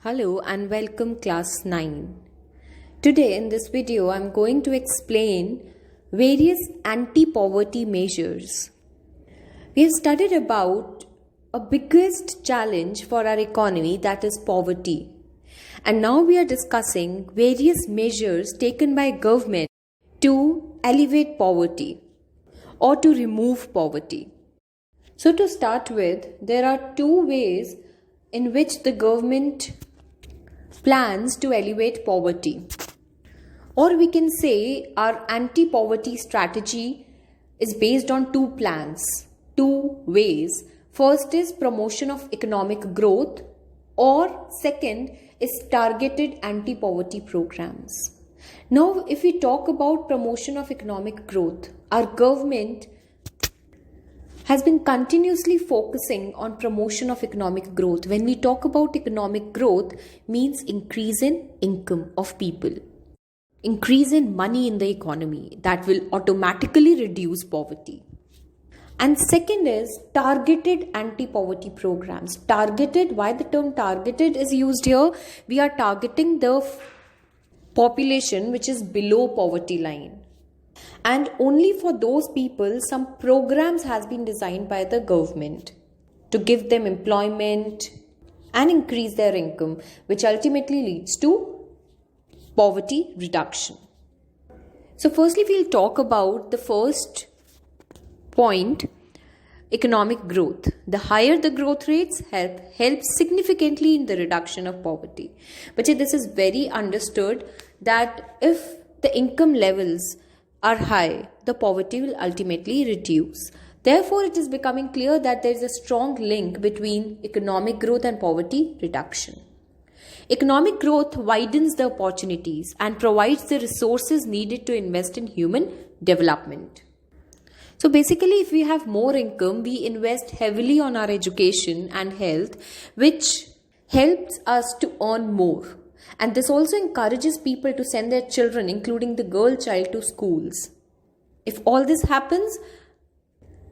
Hello and welcome class 9. Today in this video I am going to explain various anti-poverty measures. We have studied about a biggest challenge for our economy, that is poverty. And now we are discussing various measures taken by government to alleviate poverty or to remove poverty. So to start with, there are two ways in which the government plans to alleviate poverty. Or we can say our anti-poverty strategy is based on two plans, two ways. First is promotion of economic growth, or second is targeted anti-poverty programs. Now, if we talk about promotion of economic growth, our government has been continuously focusing on promotion of economic growth. When we talk about economic growth, means increase in income of people, increase in money in the economy that will automatically reduce poverty. And second is targeted anti-poverty programs. Targeted, why the term targeted is used here? We are targeting the population which is below poverty line. And only for those people, some programs has been designed by the government to give them employment and increase their income, which ultimately leads to poverty reduction. So firstly, we'll talk about the first point, economic growth. The higher the growth rates help significantly in the reduction of poverty. But this is very understood that if the income levels are high, the poverty will ultimately reduce. Therefore, it is becoming clear that there is a strong link between economic growth and poverty reduction. Economic growth widens the opportunities and provides the resources needed to invest in human development. So basically, if we have more income, we invest heavily on our education and health, which helps us to earn more. And this also encourages people to send their children, including the girl child, to schools. If all this happens,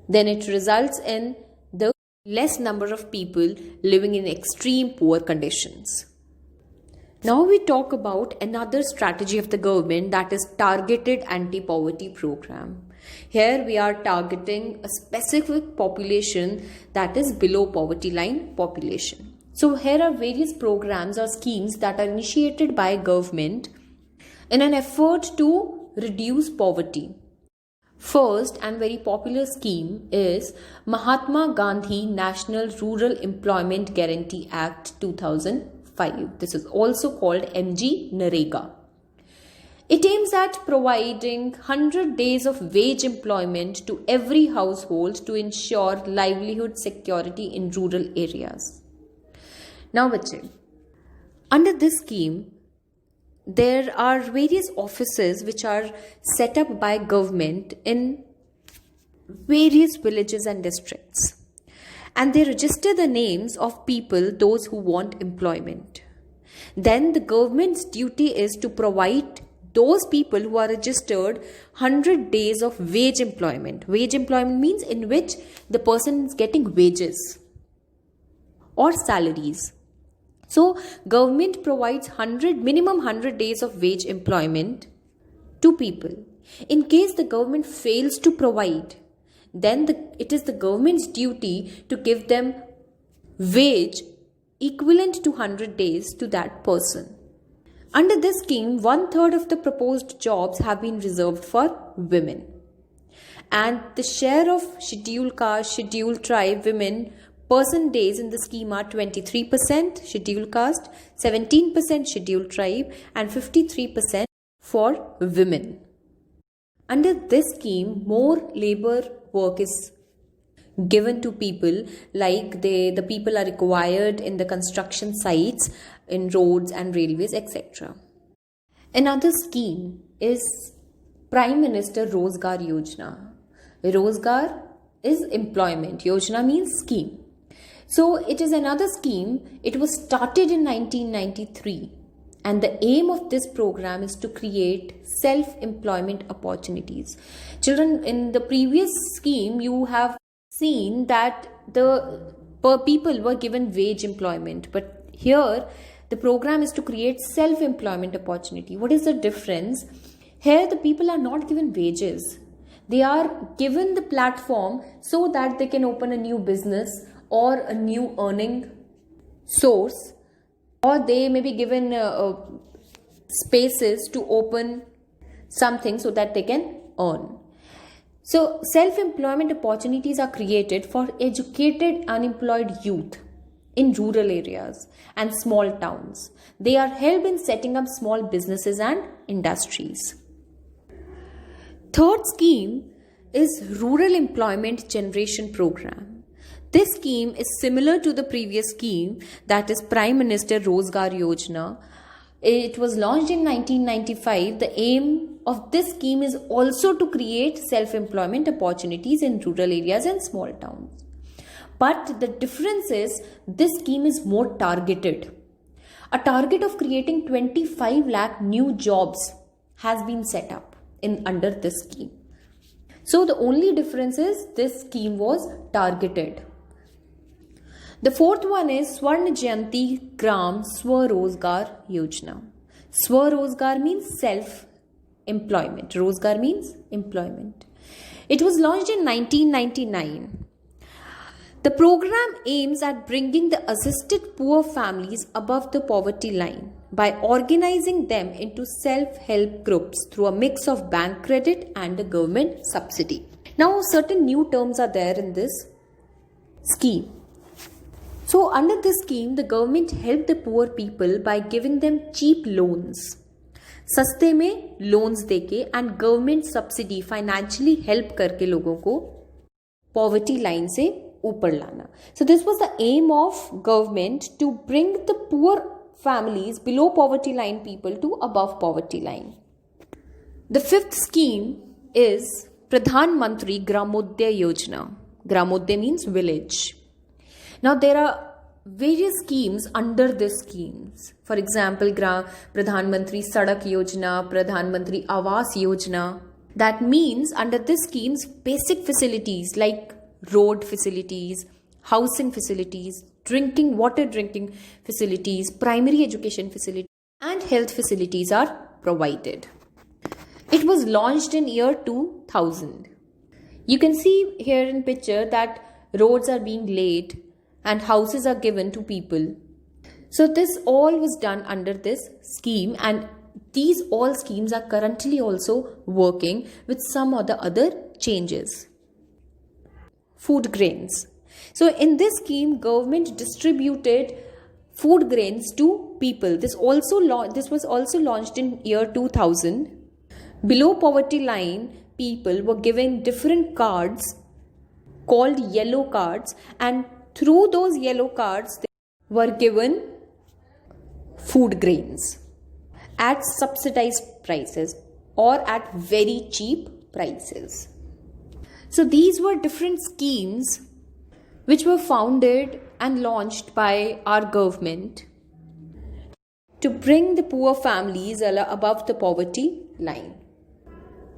then it results in the less number of people living in extreme poor conditions. Now we talk about another strategy of the government, that is targeted anti-poverty program. Here we are targeting a specific population, that is below poverty line population. So here are various programs or schemes that are initiated by government in an effort to reduce poverty. First and very popular scheme is Mahatma Gandhi National Rural Employment Guarantee Act 2005. This is also called MG Narega. It aims at providing 100 days of wage employment to every household to ensure livelihood security in rural areas. Now, under this scheme, there are various offices which are set up by government in various villages and districts. And they register the names of people, those who want employment. Then the government's duty is to provide those people who are registered 100 days of wage employment. Wage employment means in which the person is getting wages or salaries. So, government provides minimum 100 days of wage employment to people. In case the government fails to provide, then it is the government's duty to give them wage equivalent to 100 days to that person. Under this scheme, 1/3 of the proposed jobs have been reserved for women. And the share of scheduled caste, scheduled tribe women person days in the scheme are 23% scheduled caste, 17% scheduled tribe, and 53% for women. Under this scheme, more labor work is given to people, like the people are required in the construction sites, in roads and railways, etc. Another scheme is Prime Minister Rozgar Yojana. Rozgar is employment. Yojana means scheme. So it is another scheme. It was started in 1993, and the aim of this program is to create self-employment opportunities. Children, in the previous scheme, you have seen that the people were given wage employment, but here The program is to create self-employment opportunity. What is the difference? Here the people are not given wages. They are given the platform so that they can open a new business or a new earning source, or they may be given spaces to open something so that they can earn. So self-employment opportunities are created for educated unemployed youth in rural areas and small towns. They are helped in setting up small businesses and industries. Third scheme is Rural Employment Generation Program. This scheme is similar to the previous scheme, that is Prime Minister Rozgar Yojana. It was launched in 1995. The aim of this scheme is also to create self-employment opportunities in rural areas and small towns. But the difference is this scheme is more targeted. A target of creating 25 lakh new jobs has been set up under this scheme. So the only difference is this scheme was targeted. The fourth one is Swarna Jayanti Gram Swarozgar Yojana. Swarozgar means self-employment. Rozgar means employment. It was launched in 1999. The program aims at bringing the assisted poor families above the poverty line by organizing them into self-help groups through a mix of bank credit and a government subsidy. Now, certain new terms are there in this scheme. So, under this scheme, the government helped the poor people by giving them cheap loans. सस्ते में loans देके and government subsidy financially help करके लोगों को poverty line से ऊपर लाना. So this was the aim of government to bring the poor families below poverty line people to above poverty line. The fifth scheme is Pradhan Mantri Gramodaya Yojana. Gramodaya means village. Now there are various schemes under this schemes. For example, Pradhan Mantri Sadak Yojana, Pradhan Mantri Awas Yojana. That means under this schemes, basic facilities like road facilities, housing facilities, water drinking facilities, primary education facilities, and health facilities are provided. It was launched in year 2000. You can see here in picture that roads are being laid and houses are given to people. So this all was done under this scheme, and these all schemes are currently also working with some or the other changes. Food grains. So in this scheme, government distributed food grains to people. This was also launched in year 2000. Below poverty line, people were given different cards called yellow cards, and through those yellow cards, they were given food grains at subsidized prices or at very cheap prices. So these were different schemes which were founded and launched by our government to bring the poor families above the poverty line.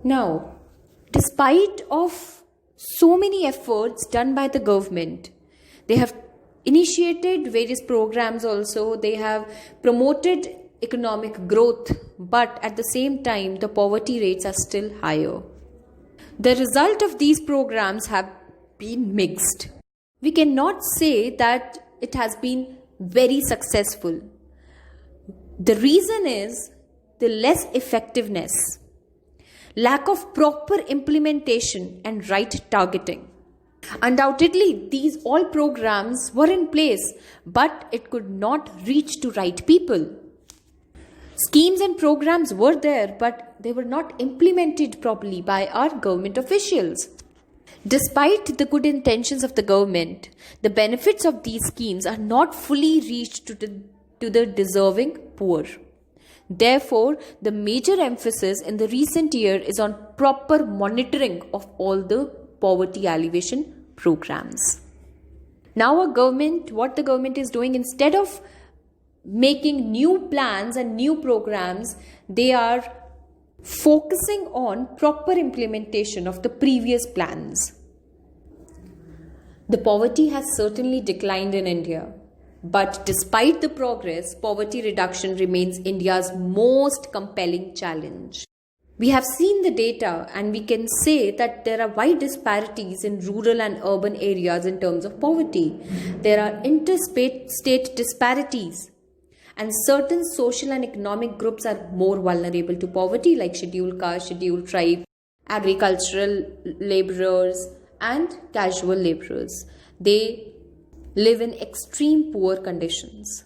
Now, despite of so many efforts done by the government, they have initiated various programs also, they have promoted economic growth, but at the same time, the poverty rates are still higher. The result of these programs have been mixed. We cannot say that it has been very successful. The reason is the less effectiveness, lack of proper implementation and right targeting. Undoubtedly, these all programs were in place, but it could not reach to right people. Schemes and programs were there, but they were not implemented properly by our government officials. Despite the good intentions of the government, the benefits of these schemes are not fully reached to the deserving poor. Therefore, the major emphasis in the recent year is on proper monitoring of all the poverty alleviation programs. Now what the government is doing, instead of making new plans and new programs, they are focusing on proper implementation of the previous plans. The poverty has certainly declined in India. But despite the progress, poverty reduction remains India's most compelling challenge. We have seen the data and we can say that there are wide disparities in rural and urban areas in terms of poverty. There are interstate disparities, and certain social and economic groups are more vulnerable to poverty, like scheduled caste, scheduled tribe, agricultural laborers, and casual laborers. They live in extreme poor conditions.